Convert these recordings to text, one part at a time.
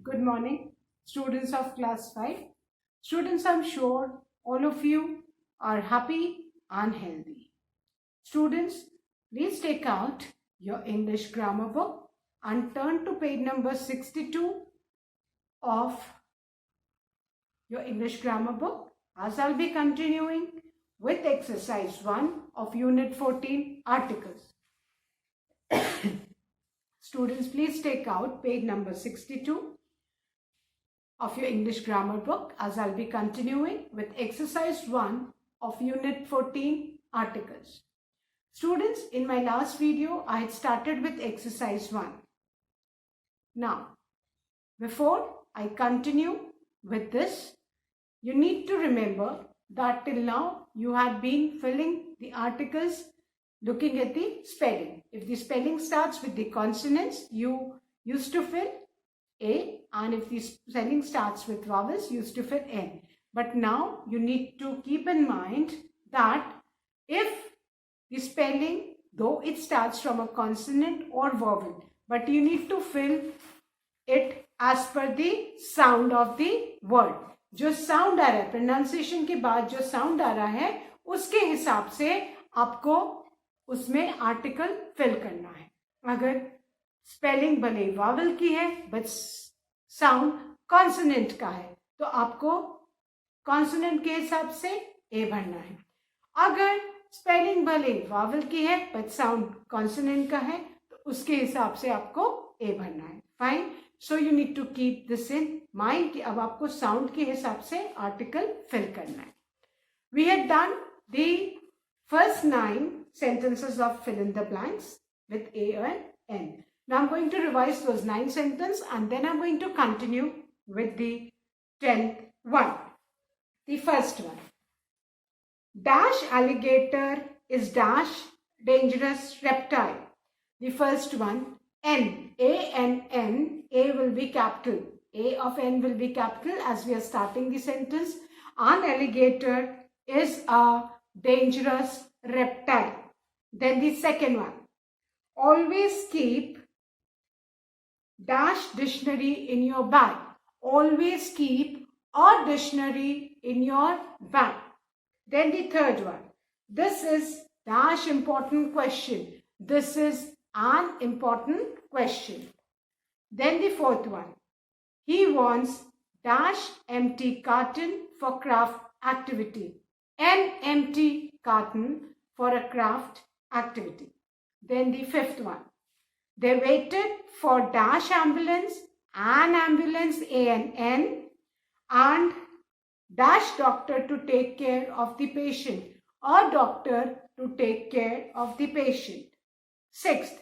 Good morning, students of class 5. Students, I'm sure all of you are happy and healthy. Students, please take out your English grammar book and turn to page number 62 of your English grammar book, as I'll be continuing with exercise 1 of unit 14 articles. Students, please take out page number 62 of your English grammar book, as I'll be continuing with exercise 1 of unit 14 articles. Students, in my last video, I had started with exercise 1. Now, before I continue with this, you need to remember that till now you had been filling the articles looking at the spelling. If the spelling starts with the consonants, you used to fill A, and if the spelling starts with vowels, you used to fill N. But now you need to keep in mind that if the spelling, though it starts from a consonant or vowel, but you need to fill it as per the sound of the word. जो sound आ रहा है, pronunciation के बाद जो sound आ रहा है, उसके हिसाब से आपको उसमें आर्टिकल फिल करना है. अगर स्पेलिंग भले वावल की है बट साउंड कॉन्सोनेंट का है, तो आपको कॉन्सोनेंट के हिसाब से ए भरना है. अगर स्पेलिंग भले वावल की है बट साउंड कॉन्सोनेंट का है, तो उसके हिसाब से आपको ए भरना है. Fine. So you need to keep this in mind कि अब आपको साउंड के हिसाब से आर्टिकल फिल करना है. We had done the first 9 sentences of fill in the blanks with A and N. Now I'm going to revise those 9 sentences and then I'm going to continue with the 10th one. The first one. Dash alligator is dash dangerous reptile. The first one, N. A and N. A will be capital. A of N will be capital as we are starting the sentence. An alligator is a dangerous reptile. Then the second one. Always keep dash dictionary in your bag. Always keep a dictionary in your bag. Then the third one. This is dash important question. This is an important question. Then the fourth one. He wants dash empty carton for craft activity. An empty carton for a craft activity. Then the fifth one. They waited for dash ambulance, an ambulance A and N, and dash doctor to take care of the patient, a doctor to take care of the patient. Sixth,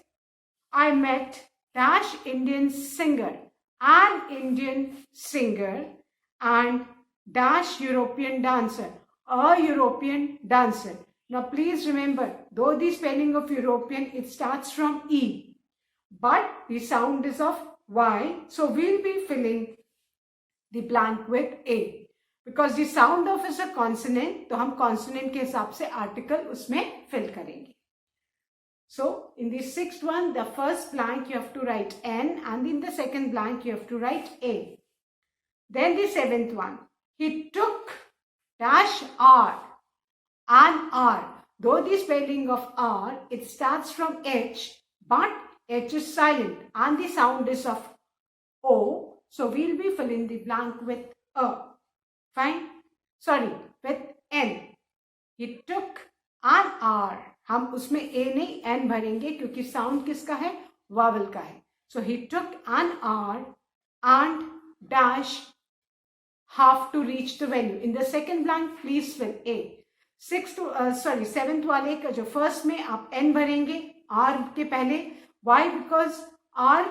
I met dash Indian singer, an Indian singer, and dash European dancer, a European dancer. Now please remember, though the spelling of European, it starts from E, but the sound is of Y, so we'll be filling the blank with A. Because the sound of is a consonant, तो हम consonant के हिसाब से article उसमें fill करेंगे. So in the sixth one, the first blank you have to write N, and in the second blank you have to write A. Then the seventh one. He took dash R. An R. Though the spelling of R, it starts from H, but H is silent and the sound is of O. So we'll be filling the blank with A. Fine? Sorry, with N. He took an R. हम उसमें A नहीं N भरेंगे क्योंकि sound किसका है? Vowel का है. So he took an R and dash half to reach the venue. In the second blank, please fill A. Seventh वाले का जो फर्स्ट में आप एन भरेंगे आर के पहले. वाई? बिकॉज आर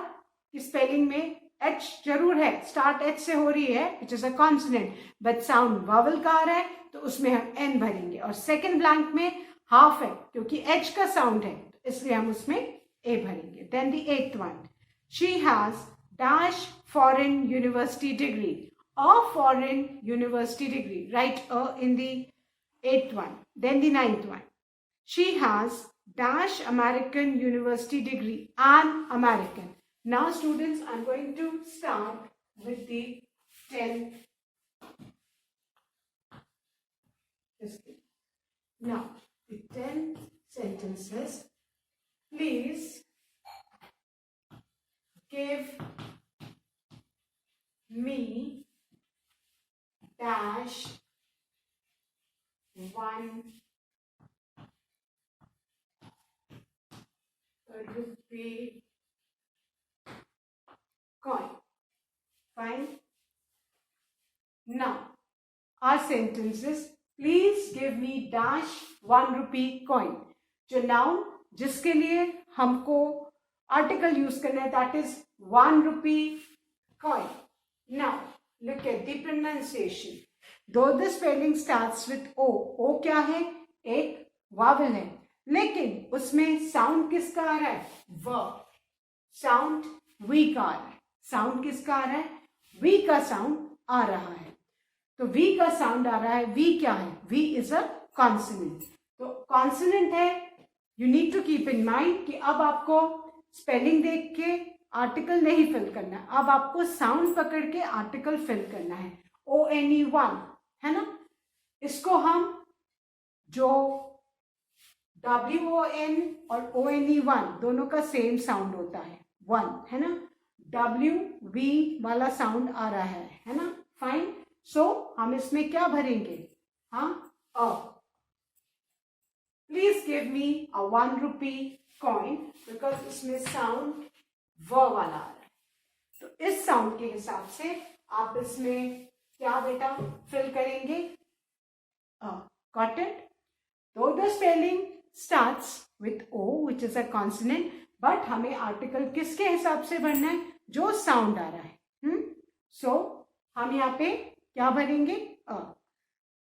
की स्पेलिंग में एच जरूर है, स्टार्ट एच से हो रही है, विच is a consonant, but sound vowel का आ रहा है, तो उसमें हम एन भरेंगे. और सेकेंड ब्लैंक में हाफ है क्योंकि एच का साउंड है, इसलिए हम उसमें ए भरेंगे. Then the eighth one. She has dash foreign university degree, a foreign university degree. Right a in the eighth one. Then the ninth one. She has dash American university degree, an American. Now students, I'm going to start with the 10. Now, the 10 sentences. Please give me dash 1 rupee coin. Fine. Now, our sentences. Please give me dash 1 rupee coin. जो noun जिसके लिए हमको article use करना है, that is 1 rupee coin. Now, look at the pronunciation. Though the spelling starts with O, O क्या है? एक vowel है, लेकिन उसमें साउंड किसका आ रहा है? व. साउंड वी का आ रहा है. साउंड किसका आ रहा है? वी का साउंड आ रहा है. तो वी का साउंड आ रहा है. वी क्या है? V is a consonant. तो कॉन्सोनेंट है. You need to keep in mind कि अब आपको स्पेलिंग देख के आर्टिकल नहीं फिल करना है, अब आपको साउंड पकड़ के आर्टिकल फिल करना है. ONE1 है ना, इसको हम जो WON और ONE1 दोनों का सेम साउंड होता है, 1 है ना. WV वाला साउंड आ रहा है ना. फाइन. सो हम इसमें क्या भरेंगे? हाँ, a. Please give me a 1 rupee coin, because इसमें साउंड व वाला आ रहा है. तो इस साउंड के हिसाब से आप इसमें क्या बेटा फिल करेंगे? Got it? तो the spelling starts with O which is a consonant, but हमें आर्टिकल किसके हिसाब से भरना है? जो साउंड आ रहा है. सो हम यहाँ पे क्या भरेंगे? अ.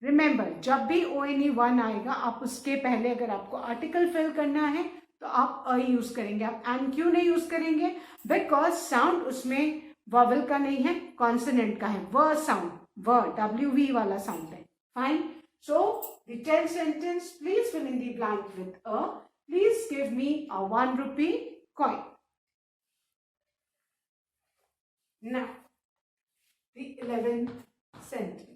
रिमेंबर, जब भी ONE1 आएगा, आप उसके पहले अगर आपको आर्टिकल फिल करना है तो आप अ यूज करेंगे. आप एन क्यों नहीं यूज करेंगे? बिकॉज साउंड उसमें वॉवल का नहीं है, कॉन्सोनेंट का है. व साउंड, व WV वाला साउंड है. Fine. So the 10th sentence, please fill in the blank with a. Please give me a 1 rupee coin. Now, the 11th sentence.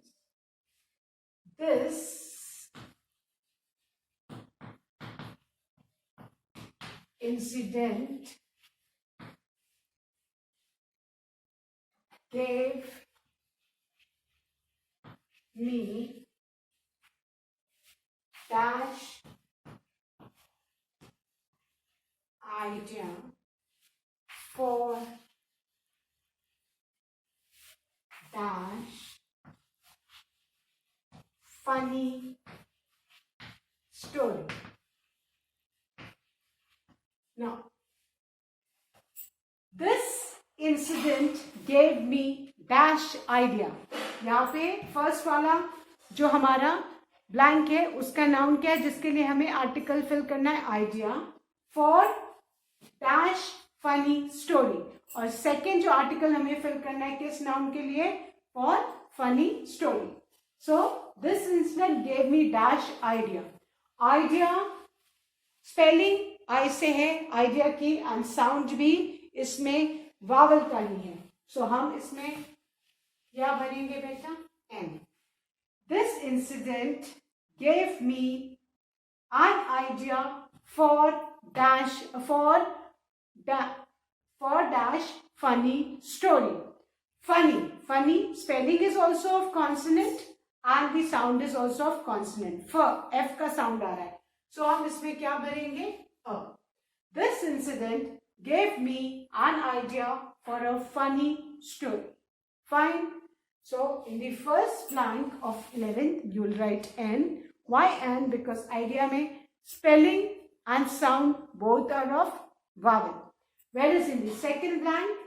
This incident gave me dash idea for dash funny story. Now, this incident gave me dash idea. यहाँ पे first वाला जो हमारा blank है उसका noun क्या है जिसके लिए हमें आर्टिकल फिल करना है? Idea for dash funny story. और सेकेंड जो आर्टिकल हमें फिल करना है किस नाउन के लिए? For funny story. So this incident gave me dash idea. Idea spelling I से है आइडिया की, एंड साउंड भी इसमें वावल का ही है. सो हम इसमें क्या भरेंगे बेटा? An. This incident gave me an idea for dash dash funny story. Funny spelling is also of consonant and the sound is also of consonant. F का sound आ रहा है. So हम इसमें क्या भरेंगे? अ. This incident gave me an idea for a funny story. Fine. So in the first blank of 11th you will write N. Why N? Because idea में spelling and sound both are of vowel. Whereas in the second blank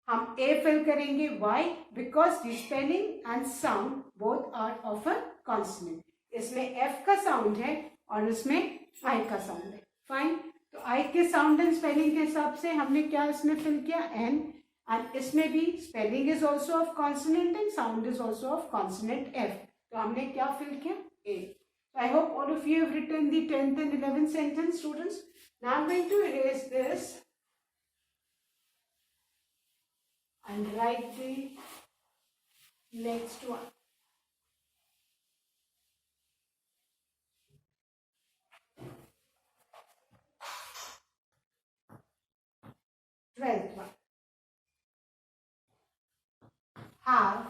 हम A fill करेंगे. Why? Because the spelling and sound both are of a consonant. इसमें F का sound है और इसमें I का sound है. Fine. तो I के sound and spelling के हिसाब से हमने क्या इसमें fill किया? N. And इसमें भी spelling is also of consonant and sound is also of consonant F. तो हमने क्या fill किया? A. So I hope all of you have written the 10th and 11th sentence, students. Now I'm going to erase this. and write the next one. Twelfth one. Have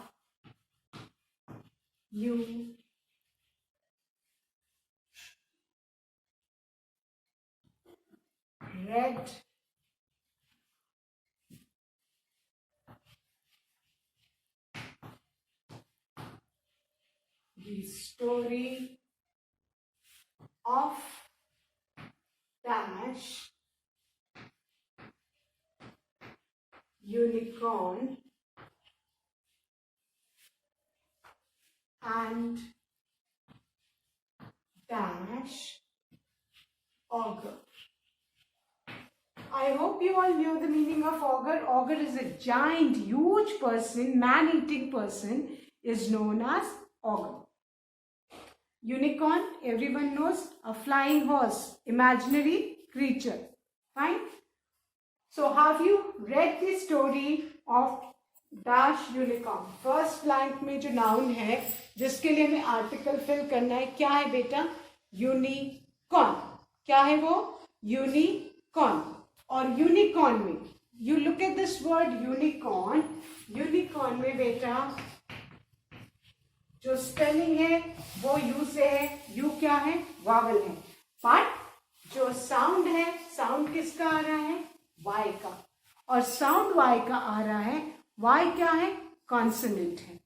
you read the story of dash unicorn and dash ogre? I hope you all knew the meaning of ogre. Ogre is a giant, huge person, man-eating person is known as ogre. Unicorn, everyone knows, a flying horse, imaginary creature. Fine. So have you read the story of dash unicorn? First blank में जो noun है जिसके लिए हमें article fill करना है, क्या है बेटा? यूनिकॉर्न. क्या है वो? यूनिकॉर्न. और यूनिकॉर्न में you look at this word unicorn. Unicorn में बेटा जो स्पेलिंग है वो यू से है. यू क्या है? वावल है. बट जो साउंड है, साउंड किसका आ रहा है? वाई का. और साउंड वाई का आ रहा है. वाई क्या है? कॉन्सोनेंट है.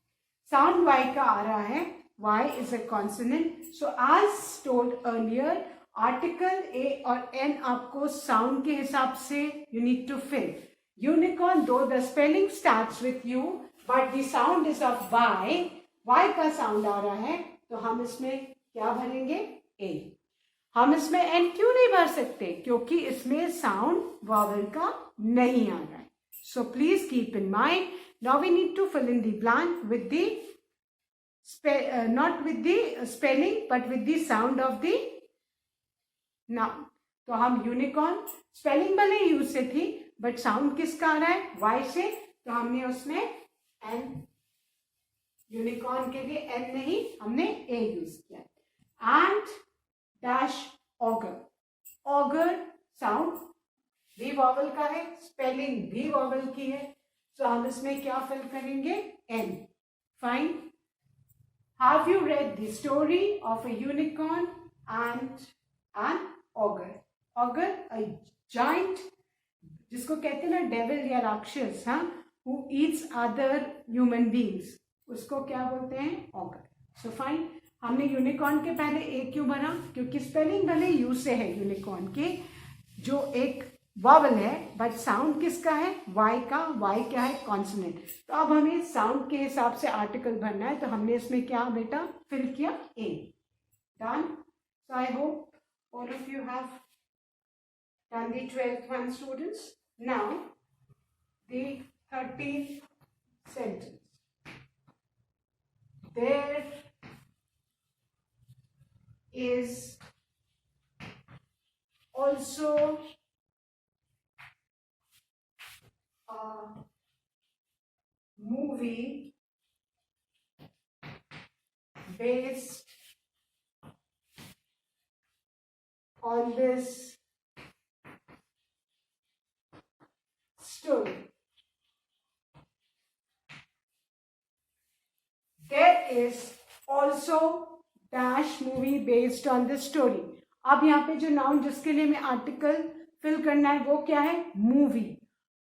साउंड वाई का आ रहा है. Y is a consonant. So as told earlier, article a और एन आपको साउंड के हिसाब से you need to fill. Unicorn, though the spelling starts with U but the sound is of Y. Y का साउंड आ रहा है तो हम इसमें क्या भरेंगे? ए. हम इसमें एन क्यों नहीं भर सकते? क्योंकि इसमें साउंड वावल का नहीं आ रहा है. So please keep in mind. Now we need to fill in the blank with the not with the spelling but with the sound of the noun. तो हम यूनिकॉर्न, स्पेलिंग भले यू से थी बट साउंड किसका आ रहा है? Y से. तो हमने उसमें एन, यूनिकॉर्न के लिए एन नहीं, हमने ए यूज किया. And dash auger. Auger sound भी वॉवल का है, स्पेलिंग भी वॉवल की है. तो हम इसमें क्या फिल करेंगे? An. Fine. Have you read the story of a unicorn and an ogre? Ogre a giant, जिसको कहते हैं ना डेविल या राक्षस, हाँ, who eats other human beings, उसको क्या बोलते हैं? ऑगर. So fine. हमने यूनिकॉर्न के पहले ए क्यों भरा? क्योंकि स्पेलिंग भले यू से है यूनिकॉर्न के, जो एक वावल है, बट साउंड किसका है? वाई का. वाई क्या है? कॉन्सोनेंट. तो अब हमें साउंड के हिसाब से आर्टिकल भरना है. तो हमने इसमें क्या बेटा फिल किया? A. Done. So I hope all of you have done the 12th one, students. Now the 13th sentence. There is also a movie based on this story. There is also dash movie based on this story. अब यहाँ पे जो noun जिसके लिए हमें article fill करना है वो क्या है? मूवी.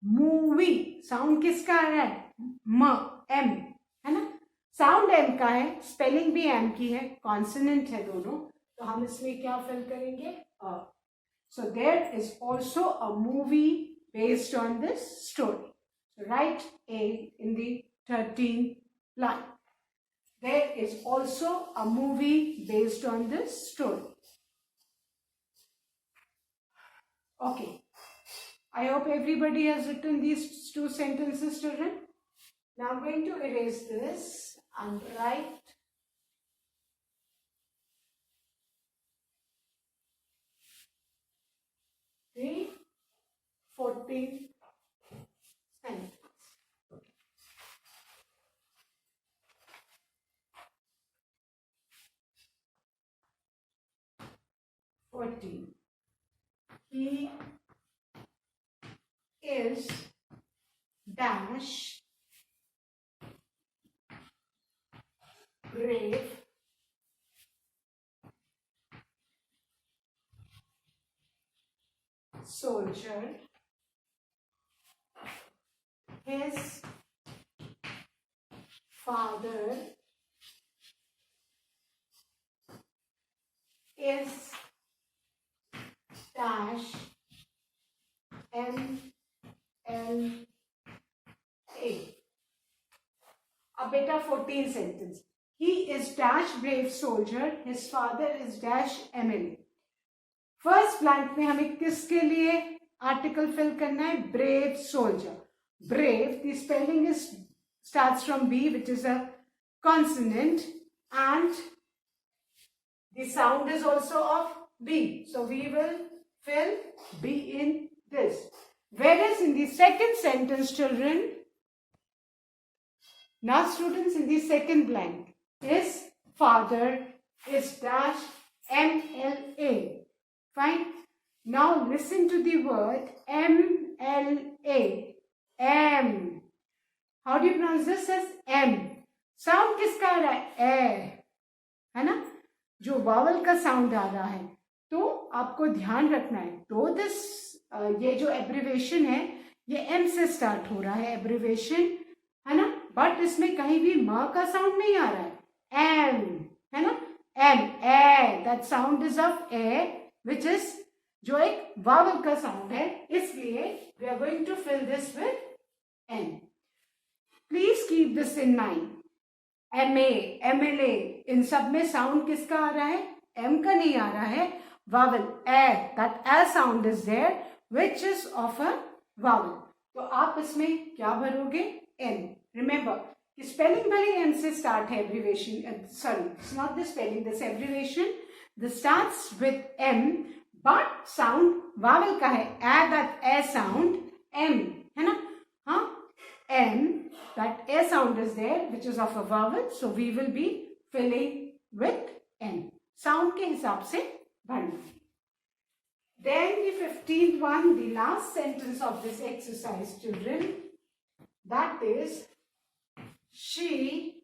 मूवी साउंड किसका आ रहा है? म, एम, है ना. साउंड एम का है, स्पेलिंग भी एम की है, कॉन्सोनेंट है दोनों. तो हम इसमें क्या फिल करेंगे? A. So there is also a movie based on this story. So write A in the 13th line. There is also a movie based on this story. Okay. I hope everybody has written these two sentences, children. Now I'm going to erase this and write the 14th sentence. 14. He is dash brave soldier. His father is dash MLA. अब बेटा 14 sentence. He is dash brave soldier. His father is dash MLA. First blank में हमें किसके लिए article fill करना है? Brave soldier. Brave, the spelling is starts from B, which is a consonant, and the sound is also of B. So we will fill B in this. Whereas in the second sentence, children, now students, in the second blank, his father is dash MLA. Fine. Now listen to the word MLA. M. How do you pronounce this as M? Sound किसका आ रहा है? है ना? जो vowel का sound आ रहा है, तो आपको ध्यान रखना है. तो ये जो एब्रिवेशन है, ये M से स्टार्ट हो रहा है एब्रिवेशन, है ना? बट इसमें कहीं भी म का साउंड नहीं आ रहा है. M, है ना? M, A. That sound is of A, which is जो एक वावल का साउंड है. इसलिए we are going to fill this with N. Please keep this in mind. MA, MLA, इन सब में साउंड किसका आ रहा है? M का नहीं आ रहा है, vowel A. That A sound is there, which is of a vowel. तो आप इसमें क्या भरोगे? N. Remember, स्पेलिंग भले M से स्टार्ट है abbreviation, sorry, it's not the spelling, this abbreviation this starts with M, but sound vowel का है. A, that A sound, M, है ना? हाँ, M, that A sound is there, which is of a vowel, so we will be filling with N. Sound के हिसाब से भरना. Then the 15th one, the last sentence of this exercise, children, that is, she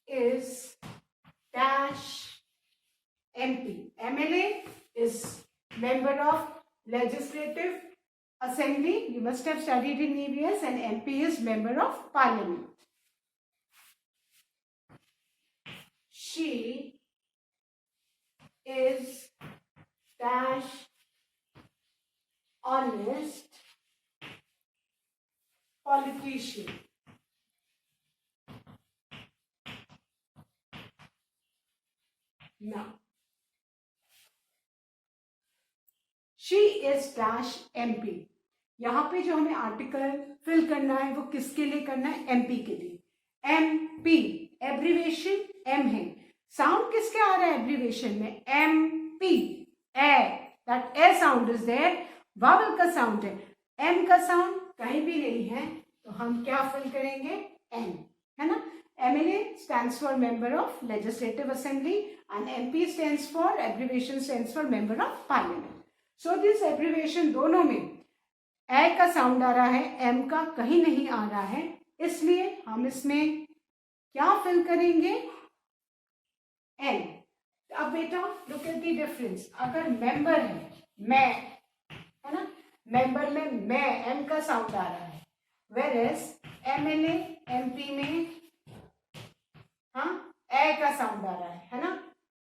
is dash MP. MLA is member of Legislative Assembly. You must have studied in EVS, and MP is member of Parliament. She is dash honest politician. Now, she is dash MP. यहाँ पे जो हमें article fill करना है वो किसके लिए करना है? MP के लिए. MP एब्रीवेशन M है. साउंड किसके आ रहा है एब्रीवेशन में? MP. A, that A sound is there. Vowel का साउंड है. M का साउंड कहीं भी नहीं है, तो हम क्या फिल करेंगे? N, है ना? MLA stands for member of Legislative Assembly, and MP stands for, abbreviation stands for member of Parliament. So this abbreviation दोनों में A का साउंड आ रहा है, M का कहीं नहीं आ रहा है, इसलिए हम इसमें क्या फिल करेंगे? N. अब बेटा लुक एट द डिफरेंस. अगर मेंबर है, मैं, है ना? मेंबर में मैं, M का साउंड आ रहा है, whereas MLA MP में हाँ A का साउंड आ रहा है ना?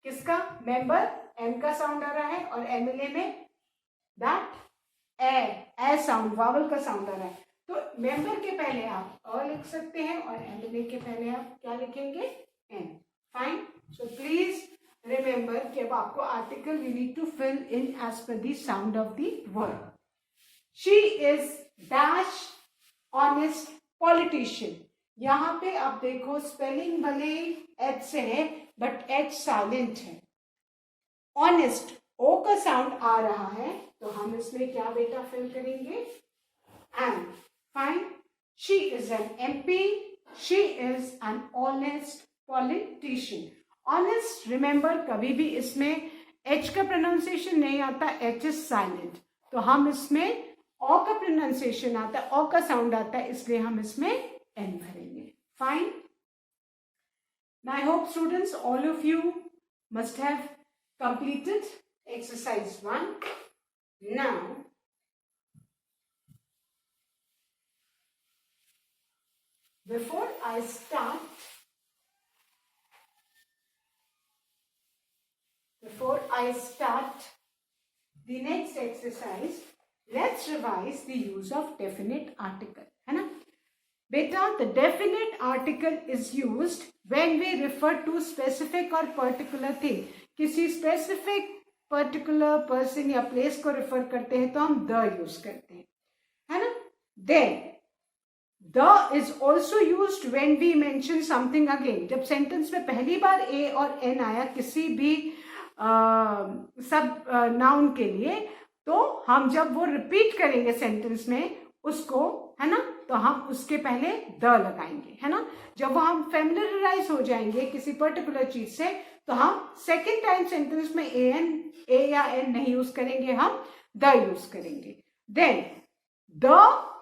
किसका? मेंबर M का साउंड आ रहा है, और MLA में दैट A साउंड, वावल का साउंड आ रहा है. तो मेंबर के पहले आप अ लिख सकते हैं, और MLA के पहले आप क्या लिखेंगे? N. Fine. So please remember कि अब आपको article we need to fill in as per the sound of the word. She is dash honest politician. यहाँ पे आप देखो स्पेलिंग भले एच से है, बट एच साइलेंट है. ऑनेस्ट ओ का साउंड आ रहा है, तो हम इसमें क्या बेटा फिल करेंगे? And. Fine. She is an MP. She is an honest politician. Honest, remember, कभी भी इसमें एच का प्रोनाउंसिएशन नहीं आता, एच इज साइलेंट, तो हम इसमें ओ का प्रोनाउंसिएशन आता है, ओ का साउंड आता है, इसलिए हम इसमें एन भरेंगे. Fine. Now I hope students, all of you must have completed exercise 1. Now before I start the next exercise, let's revise the use of definite article. है ना बेटा? The definite article is used when we refer to specific or particular thing. किसी specific particular person या place को refer करते हैं तो हम the use करते हैं, है ना? Then the is also used when we mention something again. जब sentence में पहली बार a और n आया किसी भी सब नाउन के लिए, तो हम जब वो रिपीट करेंगे सेंटेंस में उसको, है ना, तो हम उसके पहले द लगाएंगे, है ना. जब वो हम फेमिलियराइज हो जाएंगे किसी पर्टिकुलर चीज से, तो हम सेकेंड टाइम सेंटेंस में ए या एन नहीं यूज करेंगे, हम द यूज करेंगे. Then the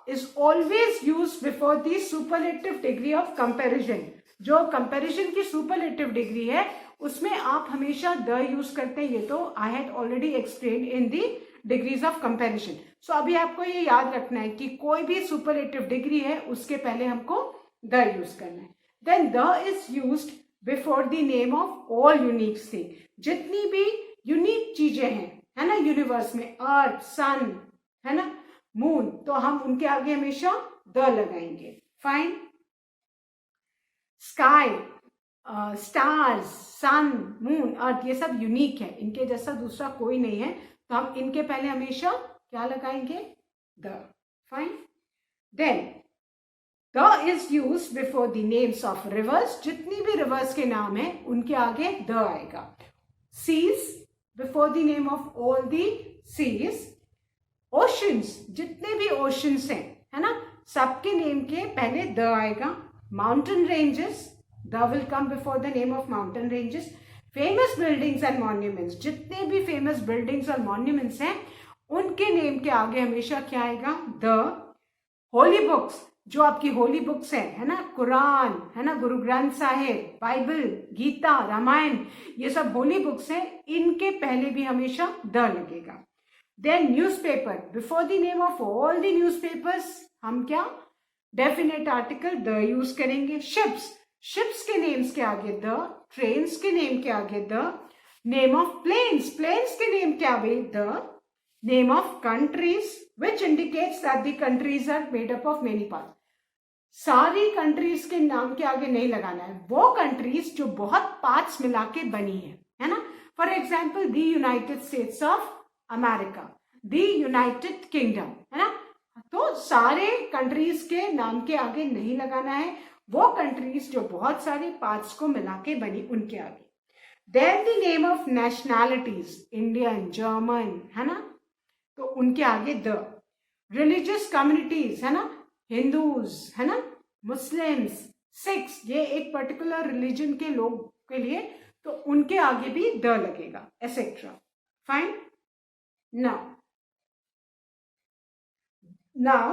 is always use before the superlative degree of comparison. जो कंपैरिजन की सुपरलेटिव डिग्री है उसमें आप हमेशा द यूज करते हैं. ये तो I had already explained in the degrees of comparison. So अभी आपको ये याद रखना है कि कोई भी सुपरलेटिव डिग्री है उसके पहले हमको द यूज करना है. Then the is used before the name of all unique thing. जितनी भी यूनिक चीजें हैं, है ना, यूनिवर्स में, अर्थ, सन, है ना, मून, तो हम उनके आगे हमेशा द लगाएंगे. फाइन. स्काई, स्टार्स, सन, मून, अर्थ, ये सब यूनिक है, इनके जैसा दूसरा कोई नहीं है, तो हम इनके पहले हमेशा क्या लगाएंगे? The. Fine. Then the is use before the names of rivers. जितनी भी रिवर्स के नाम है उनके आगे द आएगा. Seas, before the name of all the seas. Oceans, जितने भी ओशंस हैं, है ना, सबके नेम के पहले द आएगा. Mountain ranges, the will come before the name of mountain ranges. Famous buildings and monuments, जितने भी फेमस बिल्डिंग्स और मॉन्यूमेंट्स हैं उनके नेम के आगे हमेशा क्या आएगा? द. होली बुक्स, जो आपकी होली बुक्स है ना, कुरान, है ना, गुरु ग्रंथ साहिब, बाइबल, गीता, रामायण, ये सब होली बुक्स हैं, इनके पहले भी हमेशा द लगेगा. Then newspaper, before the name of all the newspapers हम क्या? डेफिनेट आर्टिकल द यूज करेंगे. शिप्स, शिप्स के नेम्स के आगे द. ट्रेन्स के नेम के आगे the. Name of planes, planes के नेम के आगे the. Name of countries which indicates that the countries are made up of many parts. सारी कंट्रीज के नाम के आगे नहीं लगाना है, वो कंट्रीज जो बहुत पार्ट्स मिला के बनी है ना. For example the United states of America, the United kingdom, है ना. तो सारे कंट्रीज के नाम के आगे नहीं लगाना है, वो कंट्रीज जो बहुत सारे पार्ट्स को मिला के बनी उनके आगे. Then the name of nationalities, Indian, German, है ना, तो उनके आगे द. रिलीजियस कम्युनिटीज, है ना, हिंदूज, है ना, मुस्लिम्स, सिख्स, ये एक पर्टिकुलर रिलीजन के लोग के लिए, तो उनके आगे भी द लगेगा, etcetera. Fine. Now,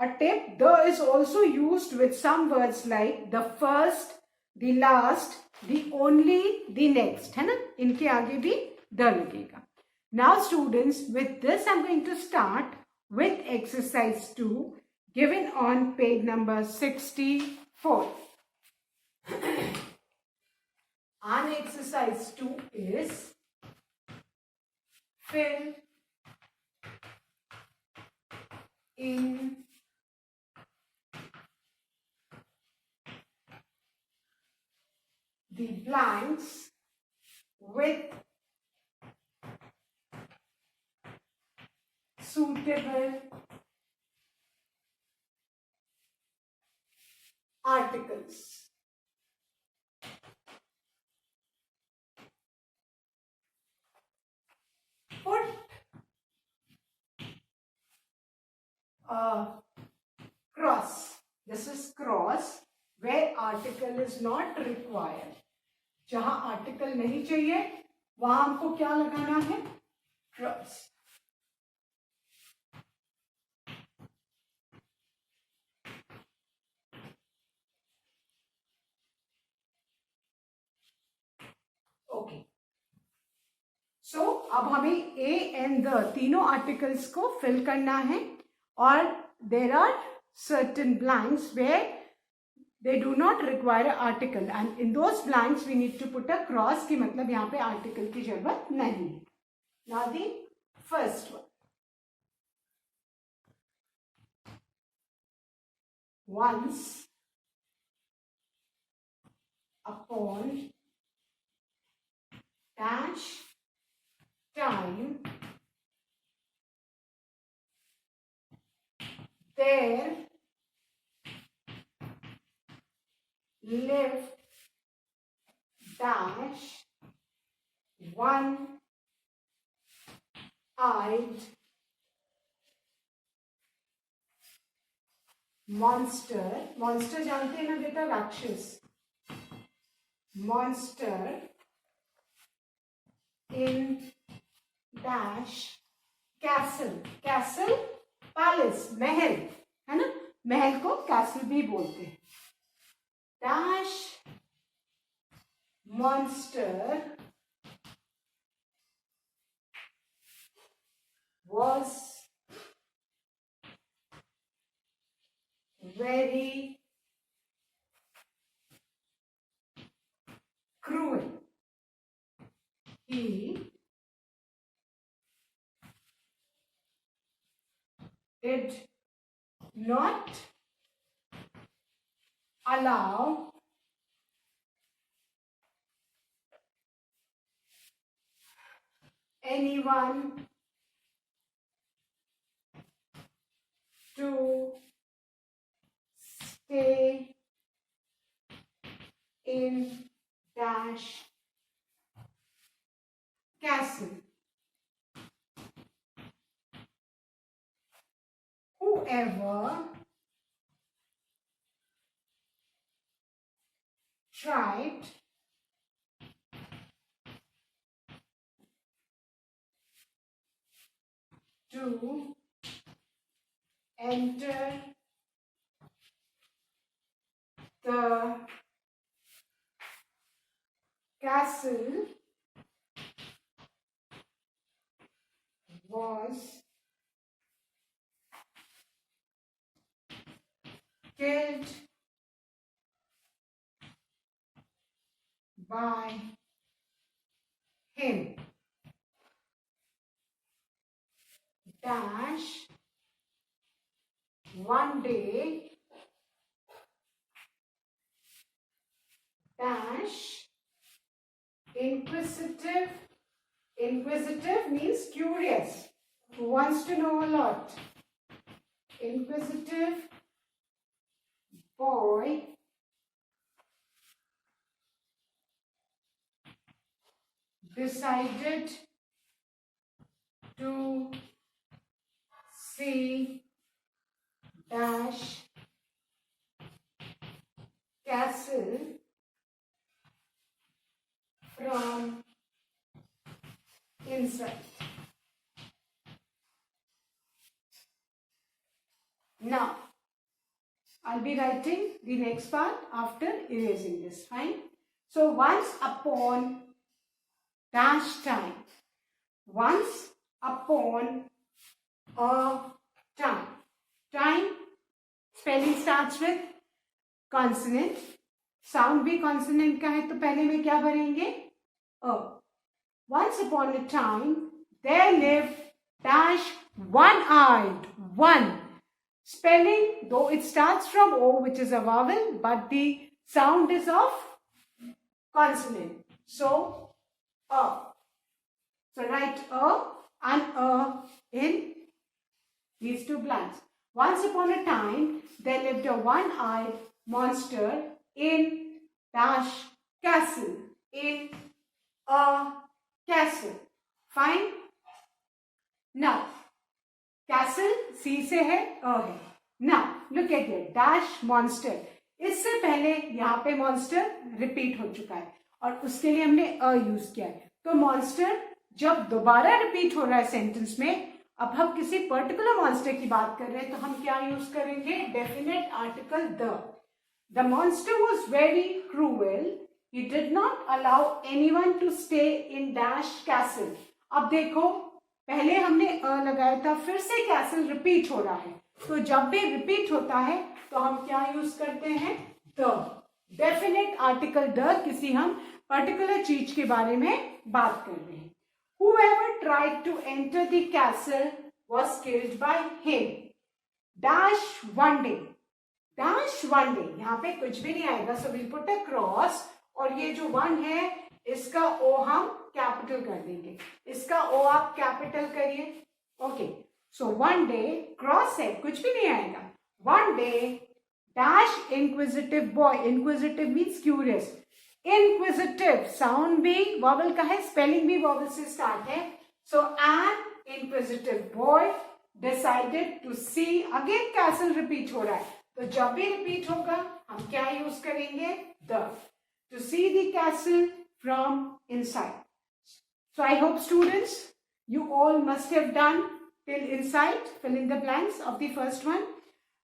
a tip, the is also used with some words like the first, the last, the only, the next, है ना, इनके आगे भी the लगेगा. Now students, with this I'm going to start with exercise 2 given on page number 64. And exercise 2 is fill in the blanks with suitable articles. Put cross. This is cross where article is not required. जहां article नहीं चाहिए वहां हमको क्या लगाना है? Cross. Okay. So अब हमें ए एंड द तीनों आर्टिकल्स को फिल करना है और there are certain blanks where they do not require an article and in those blanks we need to put a cross की मतलब यहाँ पे article की जरूरत नहीं है. Now the first one. Once upon dash time there lived dash one-eyed monster. monster जानते हैं ना बेटा? राक्षस. monster in dash castle. castle palace महल है ना? महल को castle भी बोलते हैं. dash monster was very cruel. He did not allow anyone to stay in dash castle. Whoever tried to enter the castle was killed by him. Dash one day dash inquisitive. Inquisitive means curious, who wants to know a lot. Inquisitive boy decided to see dash castle from inside. Now, I'll be writing the next part after erasing this. Fine. So, once upon dash time. Once upon a time. Time spelling starts with consonant. Sound भी consonant का है तो पहले में क्या भरेंगे? A. Once upon a time there lived dash one-eyed. One. Spelling, though it starts from O, which is a vowel, but the sound is of consonant. So, A. So, write A and A in these two blanks. Once upon a time, there lived a one-eyed monster in dash castle. In a castle. Fine? Now, castle C से है, A है. Now, look at it. Dash monster. इससे पहले यहाँ पे monster repeat हो चुका है और उसके लिए हमने a यूज किया है. तो मॉन्स्टर जब दोबारा रिपीट हो रहा है सेंटेंस में, अब हम किसी पर्टिकुलर मॉन्स्टर की बात कर रहे हैं, तो हम क्या यूज करेंगे? Definite article the. The monster was very cruel, he did not allow anyone to stay in dash castle. अब देखो, पहले हमने अ लगाया था, फिर से कैसल रिपीट हो रहा है, तो जब भी रिपीट होता है तो हम क्या यूज करते हैं? द. डेफिनेट आर्टिकल द, किसी हम पर्टिकुलर चीज के बारे में बात कर रहे हैं. Whoever tried to enter the castle was killed by him. Dash one day. Dash one day. यहाँ पे कुछ भी नहीं आएगा, so we'll put a cross. और ये जो वन है, इसका ओ हम कैपिटल कर देंगे. इसका ओ आप कैपिटल करिए. Okay, so one day, cross है, कुछ भी नहीं आएगा. One day dash inquisitive boy. Inquisitive means curious. Inquisitive sound भी वॉवल का है, स्पेलिंग भी वॉवल से स्टार्ट है. So an inquisitive boy decided to see. Again castle repeat हो रहा है, तो जब भी रिपीट होगा हम क्या यूज करेंगे? The. To see the castle from inside. So I hope students, you all must have done till inside, fill in the blanks of the first one.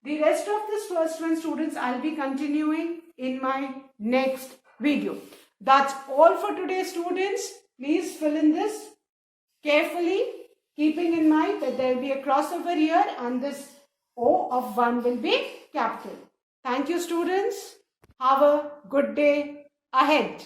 The rest of this first one, students, I'll be continuing in my next video. That's all for today, students. Please fill in this carefully, keeping in mind that there will be a crossover here and this O of 1 will be capital. Thank you, students. Have a good day ahead.